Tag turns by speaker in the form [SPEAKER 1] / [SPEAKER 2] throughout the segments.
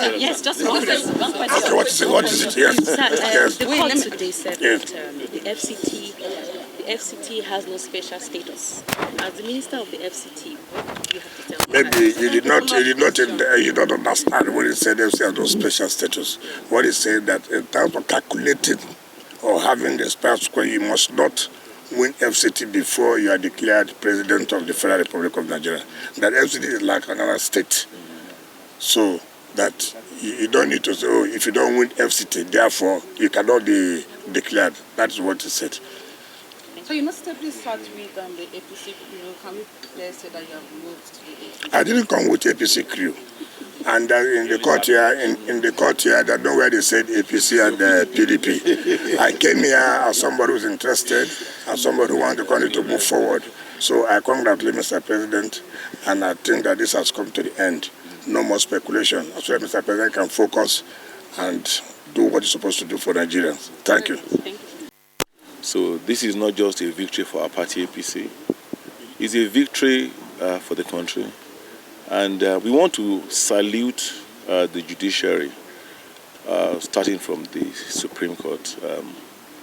[SPEAKER 1] Yes, just one question.
[SPEAKER 2] Okay, what is it? Yes. Yes.
[SPEAKER 1] The court today said that the FCT has no special status. As the minister of the FCT, what do you have to tell me?
[SPEAKER 2] Maybe you did not understand when he said FCT has no special status. What he said that in terms of calculating or having the special score, you must not win FCT before you are declared president of the Federal Republic of Nigeria. That FCT is like another state. So that you don't need to say, oh, if you don't win FCT, therefore you cannot be declared. That's what he said.
[SPEAKER 3] So you must step start with the APC crew. Can we say that you have moved to the APC?
[SPEAKER 2] I didn't come with APC crew. And in the court here, in the court here, I don't know where they said APC and PDP. I came here as somebody who's interested, as somebody who wanted the country to move forward. So I congratulate Mr. President, and I think that this has come to the end. No more speculation. So Mr. President can focus and do what he's supposed to do for Nigerians. Thank you.
[SPEAKER 4] So this is not just a victory for our party APC. It's a victory for the country. And we want to salute the judiciary, starting from the Supreme Court,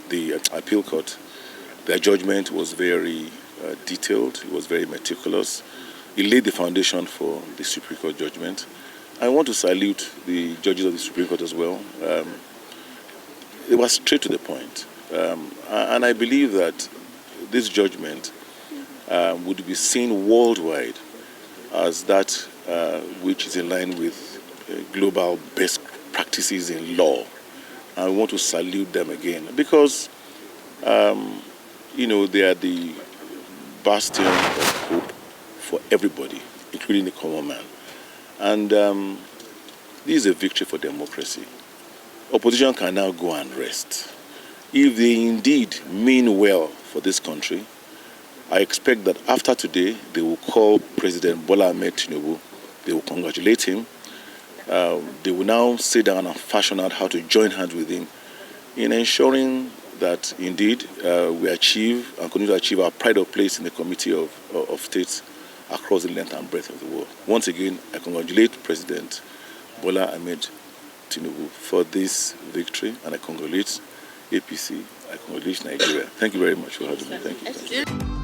[SPEAKER 4] the Appeal Court. Their judgment was very detailed. It was very meticulous. It laid the foundation for the Supreme Court judgment. I want to salute the judges of the Supreme Court as well. It was straight to the point. And I believe that this judgment would be seen worldwide as that which is in line with global best practices in law. I want to salute them again because, they are the bastion of hope for everybody, including the common man. And this is a victory for democracy. Opposition can now go and rest. If they indeed mean well for this country, I expect that after today, they will call President Bola Ahmed Tinubu. They will congratulate him. They will now sit down and fashion out how to join hands with him in ensuring that indeed we achieve and continue to achieve our pride of place in the Committee of States across the length and breadth of the world. Once again, I congratulate President Bola Ahmed Tinubu for this victory, and I congratulate APC. I congratulate Nigeria. Thank you very much for having me. Thank you.